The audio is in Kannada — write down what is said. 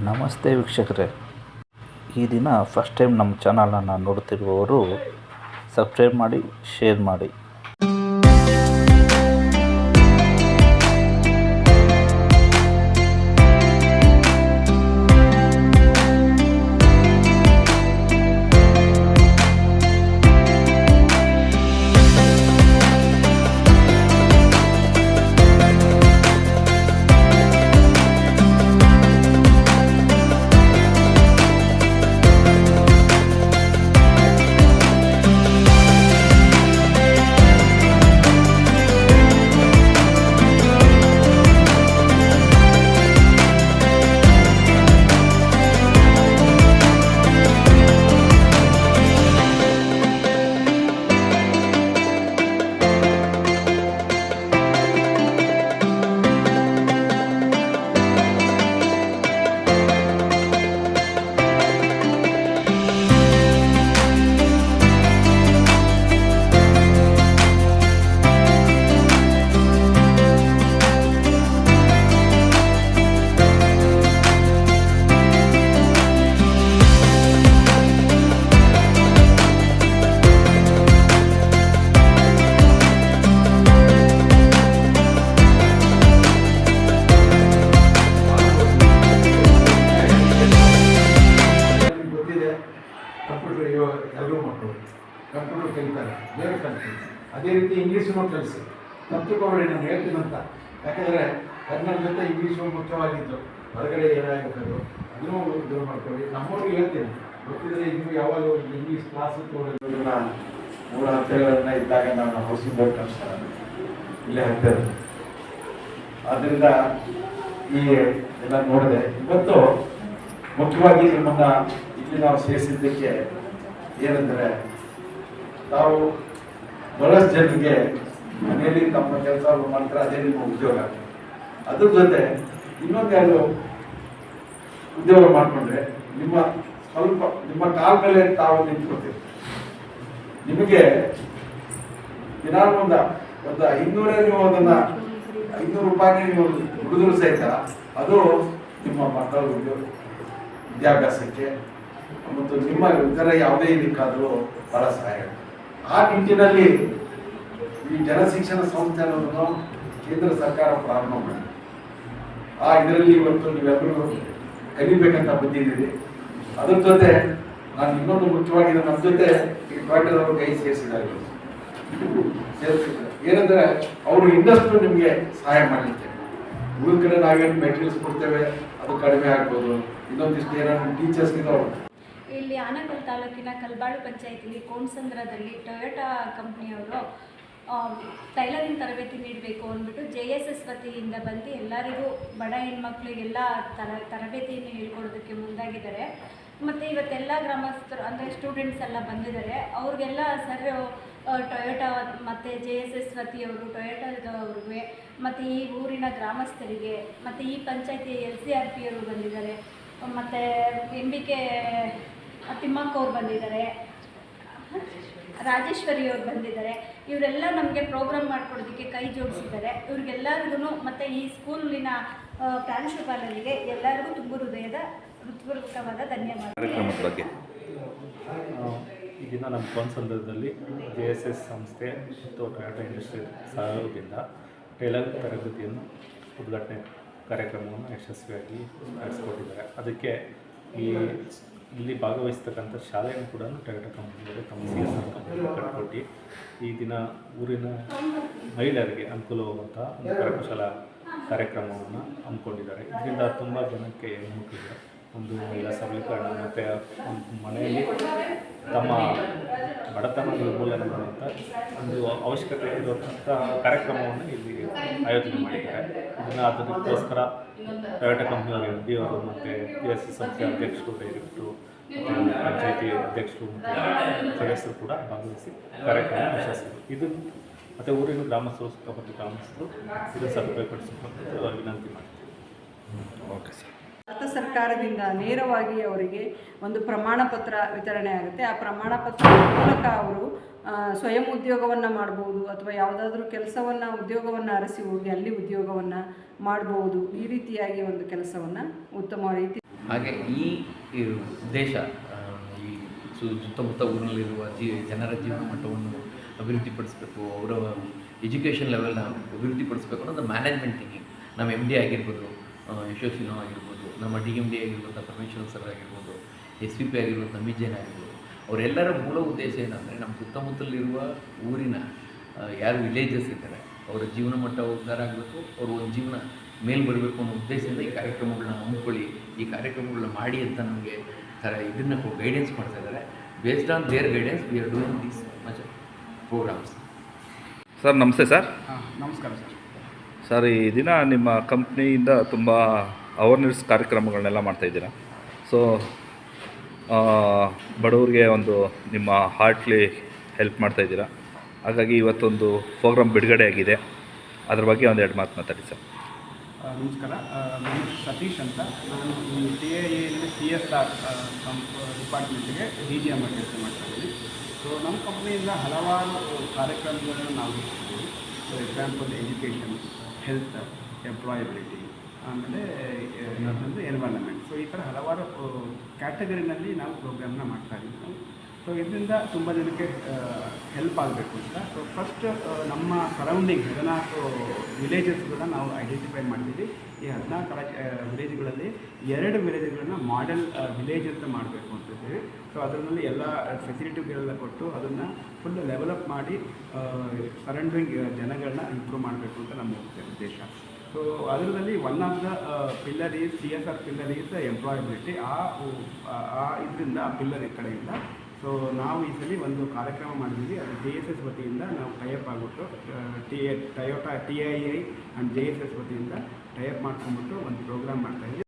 ನಮಸ್ತೆ ವೀಕ್ಷಕರೇ, ಈ ದಿನ ಫಸ್ಟ್ ಟೈಮ್ ನಮ್ಮ ಚಾನಲನ್ನು ನೋಡುತ್ತಿರುವವರು ಸಬ್ಸ್ಕ್ರೈಬ್ ಮಾಡಿ, ಶೇರ್ ಮಾಡಿ. ಕಂಪ್ಯೂಟರ್ ಎಲ್ಲರೂ ಮಕ್ಕಳು ಕಂಪ್ಯೂಟರ್ ಕಲಿತಾರೆ, ಬೇರೆ ಕಲಿತೀವಿ. ಅದೇ ರೀತಿ ಇಂಗ್ಲೀಷನ್ನು ಕಲಿಸಿ ಕಲ್ತುಕೊಳ್ಳಿ ನಾನು ಹೇಳ್ತೀನಂತ. ಯಾಕಂದರೆ ಕನ್ನಡ ಜೊತೆ ಇಂಗ್ಲೀಷು ಮುಖ್ಯವಾಗಿದ್ದು, ಹೊರಗಡೆ ಏನಾಗಬೇಕು ಅದನ್ನೂ ಇದು ಮಾಡ್ಕೊಳ್ಳಿ. ನಮ್ಮವ್ರಿಗೆ ಹೇಳ್ತೀನಿ, ಗೊತ್ತಿದ್ರೆ ಇನ್ನೂ ಯಾವಾಗ ಇಂಗ್ಲೀಷ್ ಕ್ಲಾಸು ತೋರಿಸೋದನ್ನ 3 ಹಂತಗಳನ್ನು ಇದ್ದಾಗ ನಾನು ಹೌಸಿಂಗ್ ಬೋರ್ಡ್ ಕಲಿಸ್ತಾರೆ ಇಲ್ಲೇ ಹತ್ತಿರ. ಆದ್ದರಿಂದ ಈ ಎಲ್ಲ ನೋಡಿದೆ. ಇವತ್ತು ಮುಖ್ಯವಾಗಿ ನಿಮ್ಮನ್ನು ಇಲ್ಲಿ ನಾವು ಸೇರಿಸಿದ್ದಕ್ಕೆ ಏನಂದರೆ, ತಾವು ಬಹಳಷ್ಟು ಜನರಿಗೆ ಮನೆಯಲ್ಲಿ ತಮ್ಮ ಕೆಲಸ ಮಾಡ್ತಾರೆ, ಅದೇ ನಿಮ್ಮ ಉದ್ಯೋಗ. ಅದ್ರ ಜೊತೆ ಇನ್ನೊಂದೆರಡು ಉದ್ಯೋಗ ಮಾಡಿಕೊಂಡ್ರೆ ನಿಮ್ಮ ಕಾಲ ಮೇಲೆ ತಾವು ನಿಂತ್ಕೊತೀರಿ. ನಿಮಗೆ ದಿನಾಲು ಒಂದು 500 ನೀವು ಅದನ್ನು 500 ರೂಪಾಯಿ ನೀವು ದುಡಿದ್ರು ಸಹಿತ ಅದು ನಿಮ್ಮ ಮಕ್ಕಳ ವಿದ್ಯಾಭ್ಯಾಸಕ್ಕೆ ಮತ್ತು ನಿಮ್ಮ ಇತರ ಯಾವುದೇ ಇದಕ್ಕಾದರೂ ಬಹಳ ಸಹಾಯ ಆಗುತ್ತೆ. ಆ ನಿಟ್ಟಿನಲ್ಲಿ ಈ ಜನಶಿಕ್ಷಣ ಸಂಸ್ಥೆ ಅನ್ನೋದನ್ನು ಕೇಂದ್ರ ಸರ್ಕಾರ ಪ್ರಾರಂಭ ಮಾಡಿ ಇದರಲ್ಲಿ ಇವತ್ತು ನೀವೆಲ್ಲರೂ ಕಲಿಬೇಕಂತ ಬಂದಿದ್ದೀರಿ. ಅದ್ರ ಜೊತೆ ನಾನು ಇನ್ನೊಂದು ಮುಖ್ಯವಾಗಿ ನಮ್ಮ ಜೊತೆ ಈ ಪಾಠದವರು ಕೈ ಸೇರಿಸಿದ್ದಾರೆ. ಏನಂದ್ರೆ ಅವರು ಇನ್ನಷ್ಟು ನಿಮಗೆ ಸಹಾಯ ಮಾಡಲಿಕ್ಕೆ. ಉಳಿದ ಕಡೆ ನಾವೇನು ಮೆಟೀರಿಯಲ್ಸ್ ಕೊಡ್ತೇವೆ, ಅದು ಕಡಿಮೆ ಆಗ್ಬೋದು. ಇನ್ನೊಂದಿಷ್ಟು ಏನಾದ್ರು ಟೀಚರ್ಸ್ ಇದಾವೆ. ಇಲ್ಲಿ ಆನಕಲ್ ತಾಲೂಕಿನ ಕಲ್ಬಾಳು ಪಂಚಾಯತಿಲಿ ಕೋಣಸಂದ್ರದಲ್ಲಿ ಟೊಯೋಟಾ ಕಂಪ್ನಿಯವರು ಟೈಲರಿಂಗ್ ತರಬೇತಿ ನೀಡಬೇಕು ಅಂದ್ಬಿಟ್ಟು JSS ವತಿಯಿಂದ ಬಂದು ಎಲ್ಲರಿಗೂ ಬಡ ಹೆಣ್ಮಕ್ಳಿಗೆಲ್ಲ ತರಬೇತಿಯನ್ನು ಹೇಳ್ಕೊಡೋದಕ್ಕೆ ಮುಂದಾಗಿದ್ದಾರೆ. ಮತ್ತು ಇವತ್ತೆಲ್ಲ ಗ್ರಾಮಸ್ಥರು ಅಂದರೆ ಸ್ಟೂಡೆಂಟ್ಸ್ ಎಲ್ಲ ಬಂದಿದ್ದಾರೆ. ಅವ್ರಿಗೆಲ್ಲ ಸರ್ ಟೊಯೋಟಾ ಮತ್ತು JSS ವತಿಯವರು ಟೊಯೋಟಾದವ್ರಿಗೆ ಮತ್ತು ಈ ಊರಿನ ಗ್ರಾಮಸ್ಥರಿಗೆ ಮತ್ತು ಈ ಪಂಚಾಯತಿ LCRP ಅವರು ಬಂದಿದ್ದಾರೆ. ಮತ್ತು MBK ತಿಮ್ಮಕ್ಕ ಅವ್ರು ಬಂದಿದ್ದಾರೆ, ರಾಜೇಶ್ವರಿ ಅವ್ರು ಬಂದಿದ್ದಾರೆ. ಇವರೆಲ್ಲ ನಮಗೆ ಪ್ರೋಗ್ರಾಮ್ ಮಾಡಿಕೊಡೋದಕ್ಕೆ ಕೈ ಜೋಡಿಸಿದ್ದಾರೆ. ಇವ್ರಿಗೆಲ್ಲರಿಗೂ ಮತ್ತು ಈ ಸ್ಕೂಲಿನ ಪ್ರಾಂಶುಪಾಲರಿಗೆ ಎಲ್ಲರಿಗೂ ತುಂಬ ಹೃತ್ಪೂರ್ವಕವಾದ ಧನ್ಯವಾದ. ಈ ದಿನ ನಮ್ಮ ಕೋಣಸಂದ್ರದಲ್ಲಿ JSS ಸಂಸ್ಥೆ ಮತ್ತು ಟೊಯೋಟಾ ಇಂಡಸ್ಟ್ರಿ ಸಹಯೋಗದಿಂದ ಟೈಲರಿಂಗ್ ತರಬೇತಿಯನ್ನು ಉದ್ಘಾಟನೆ ಕಾರ್ಯಕ್ರಮವನ್ನು ಯಶಸ್ವಿಯಾಗಿ ನಡೆಸಿಕೊಟ್ಟಿದ್ದಾರೆ. ಅದಕ್ಕೆ ಇಲ್ಲಿ ಭಾಗವಹಿಸ್ತಕ್ಕಂಥ ಶಾಲೆಯನ್ನು ಕೂಡ ಟೊಯೋಟಾ ಕಂಪನಿಯವರು ತಮ್ಮ CSR ಕಂಪನಿ ಕಟ್ಕೊಟ್ಟು ಈ ದಿನ ಊರಿನ ಮಹಿಳೆಯರಿಗೆ ಅನುಕೂಲವಾಗುವಂಥ ಒಂದು ಕರಕುಶಲ ಕಾರ್ಯಕ್ರಮವನ್ನು ಹಮ್ಮಿಕೊಂಡಿದ್ದಾರೆ. ಇದರಿಂದ ತುಂಬ ಜನಕ್ಕೆ ಹೆಣ್ಮಕ್ಳಿಗೆ ಒಂದು ಮಹಿಳಾ ಸಬಲೀಕರಣ ಮತ್ತು ಒಂದು ಮನೆಯಲ್ಲಿ ತಮ್ಮ ಬಡತನ ನಿರ್ಮೂಲನೆ ಮಾಡುವಂಥ ಒಂದು ಅವಶ್ಯಕತೆ ಇರುವಂಥ ಕಾರ್ಯಕ್ರಮವನ್ನು ಇಲ್ಲಿ ಆಯೋಜನೆ ಮಾಡಿದ್ದಾರೆ. ಅದಕ್ಕೋಸ್ಕರ ಟೊಯೋಟಾ ಕಂಪ್ನಿಯವರು MD ಅವರು ಮತ್ತು JSS ಸಂಸ್ಥೆ ಅಧ್ಯಕ್ಷರು, ಡೈರೆಕ್ಟ್ರು, ಪಂಚಾಯತಿ ಅಧ್ಯಕ್ಷರು ಮತ್ತು ಸದಸ್ಯರು ಕೂಡ ಭಾಗವಹಿಸಿ ಕಾರ್ಯಕ್ರಮ ಯಶಸ್ವಿ. ಇದು ಮತ್ತು ಊರಿನ ಗ್ರಾಮಸ್ಥರು, ಸುತ್ತಮುತ್ತ ಗ್ರಾಮಸ್ಥರು ಇದನ್ನು ಸದುಪಯೋಗಪಡಿಸಿಕೊಂಡು ವಿನಂತಿ ಮಾಡ್ತೀವಿ. Okay sir. ಭಾರತ ಸರ್ಕಾರದಿಂದ ನೇರವಾಗಿ ಅವರಿಗೆ ಒಂದು ಪ್ರಮಾಣ ಪತ್ರ ವಿತರಣೆ ಆಗುತ್ತೆ. ಆ ಪ್ರಮಾಣ ಪತ್ರ ಮೂಲಕ ಅವರು ಸ್ವಯಂ ಉದ್ಯೋಗವನ್ನು ಮಾಡ್ಬೋದು ಅಥವಾ ಯಾವುದಾದ್ರೂ ಕೆಲಸವನ್ನು ಉದ್ಯೋಗವನ್ನು ಅರಸಿ ಹೋಗಿ ಅಲ್ಲಿ ಉದ್ಯೋಗವನ್ನು ಮಾಡ್ಬೋದು. ಈ ರೀತಿಯಾಗಿ ಒಂದು ಕೆಲಸವನ್ನು ಉತ್ತಮ ರೀತಿ ಹಾಗೆ ಈ ಉದ್ದೇಶ ಈ ಸುತ್ತಮುತ್ತ ಊರಿನಲ್ಲಿರುವ ಜನರ ಜೀವನ ಮಟ್ಟವನ್ನು ಅಭಿವೃದ್ಧಿಪಡಿಸಬೇಕು, ಅವರ ಎಜುಕೇಷನ್ ಲೆವೆಲ್ನ ಅಭಿವೃದ್ಧಿಪಡಿಸಬೇಕು ಅನ್ನೋದು ಮ್ಯಾನೇಜ್ಮೆಂಟ್ ಥಿಂಕಿಂಗ್. ನಮ್ಮ MD ಆಗಿರ್ಬೋದು, ಯಶಸ್ವಿನೋ ಆಗಿರ್ಬೋದು, ನಮ್ಮ DMD ಆಗಿರ್ಬೋದು ಪರಮೇಶ್ವರ್ ಸರ್ ಆಗಿರ್ಬೋದು, SVP ಆಗಿರ್ಬೋದು ನಮಿತ್ ಜೈನ್ ಆಗಿರ್ಬೋದು, ಅವರೆಲ್ಲರ ಮೂಲ ಉದ್ದೇಶ ಏನಂದರೆ ನಮ್ಮ ಸುತ್ತಮುತ್ತಲಿರುವ ಊರಿನ ಯಾರು ವಿಲೇಜಸ್ ಇದ್ದಾರೆ ಅವರ ಜೀವನ ಮಟ್ಟ ಉದ್ಧಾರ ಆಗಬೇಕು, ಅವರು ಒಂದು ಜೀವನ ಮೇಲೆ ಬರಬೇಕು ಅನ್ನೋ ಉದ್ದೇಶದಿಂದ ಈ ಕಾರ್ಯಕ್ರಮಗಳನ್ನ ಹಮ್ಮಿಕೊಳ್ಳಿ, ಈ ಕಾರ್ಯಕ್ರಮಗಳನ್ನ ಮಾಡಿ ಅಂತ ನಮಗೆ ಇದನ್ನು ಗೈಡೆನ್ಸ್ ಮಾಡ್ತಾ ಇದ್ದಾರೆ. Based on their guidance we are doing these much programmes. Sir ನಮಸ್ತೆ ಸರ್. ನಮಸ್ಕಾರ ಸರ್. ಸರ್ ಈ ದಿನ ನಿಮ್ಮ ಕಂಪ್ನಿಯಿಂದ ತುಂಬ ಅವೇರ್ನೆಸ್ ಕಾರ್ಯಕ್ರಮಗಳನ್ನೆಲ್ಲ ಮಾಡ್ತಾಯಿದ್ದೀರಾ. ಸೊ ಬಡವರಿಗೆ ಒಂದು ನಿಮ್ಮ ಹಾರ್ಟ್ಲಿ ಹೆಲ್ಪ್ ಮಾಡ್ತಾಯಿದ್ದೀರಾ. ಹಾಗಾಗಿ ಇವತ್ತೊಂದು ಪ್ರೋಗ್ರಾಮ್ ಬಿಡುಗಡೆ ಆಗಿದೆ, ಅದ್ರ ಬಗ್ಗೆ ಒಂದೆರಡು ಮಾತು ಮಾತಾಡಿ ಸರ್. ನಮಸ್ಕಾರ, ನನ್ನ ಸತೀಶ್ ಅಂತ. ನಾನು ಈ TIAಯಲ್ಲಿ CSR ಡಿಪಾರ್ಟ್ಮೆಂಟ್ಗೆ DGM ಆಗಿ ಕೆಲಸ ಮಾಡ್ತಾಯಿದ್ದೀನಿ. ಸೊ ನಮ್ಮ ಕಂಪ್ನಿಯಿಂದ ಹಲವಾರು ಕಾರ್ಯಕ್ರಮಗಳನ್ನು ನಾವು ಇಟ್ಟಿದ್ದೀವಿ. For example education, health, employability, ಆಮೇಲೆ ಇನ್ನೊಂದು ಎನ್ವೈರನ್ಮೆಂಟ್. ಸೊ ಈ ಥರ ಹಲವಾರು ಕ್ಯಾಟಗರಿನಲ್ಲಿ ನಾವು ಪ್ರೋಗ್ರಾಮ್ನ ಮಾಡ್ತಾಯಿದ್ದೀವಿ ನಾವು. ಸೊ ಇದರಿಂದ ತುಂಬ ಜನಕ್ಕೆ ಹೆಲ್ಪ್ ಆಗಬೇಕು ಅಂತ. ಸೊ ಫಸ್ಟ್ ನಮ್ಮ ಸರೌಂಡಿಂಗ್ 14 ವಿಲೇಜಸ್ಗಳನ್ನ ನಾವು ಐಡೆಂಟಿಫೈ ಮಾಡಿದ್ದೀವಿ. ಈ 14 ವಿಲೇಜ್ಗಳಲ್ಲಿ 2 ವಿಲೇಜ್ಗಳನ್ನ ಮಾಡೆಲ್ ವಿಲೇಜ್ ಅಂತ ಮಾಡಬೇಕು ಅಂತಿದ್ದೀವಿ. ಸೊ ಅದರಲ್ಲಿ ಎಲ್ಲ ಫೆಸಿಲಿಟಿಗಳೆಲ್ಲ ಕೊಟ್ಟು ಅದನ್ನು ಫುಲ್ ಡೆವಲಪ್ ಮಾಡಿ ಸರೌಂಡಿಂಗ್ ಜನಗಳನ್ನ ಇಂಪ್ರೂವ್ ಮಾಡಬೇಕು ಅಂತ ನಮ್ಮ ಉದ್ದೇಶ. ಸೊ ಅದರಲ್ಲಿ one of the pillar is CSR pillar is employability. ಇದರಿಂದ ಆ ಪಿಲ್ಲರ್ ಕಡೆಯಿಂದ ಸೊ ನಾವು ಈ ಸಲ ಒಂದು ಕಾರ್ಯಕ್ರಮ ಮಾಡಿದ್ವಿ. ಅದು JSS ವತಿಯಿಂದ ನಾವು ಟೈಅಪ್ ಆಗಿಬಿಟ್ಟು TIA ಆ್ಯಂಡ್ JSS ವತಿಯಿಂದ ಟೈಅಪ್ ಮಾಡ್ಕೊಂಡ್ಬಿಟ್ಟು ಒಂದು ಪ್ರೋಗ್ರಾಮ್ ಮಾಡ್ತಾಯಿದ್ವಿ.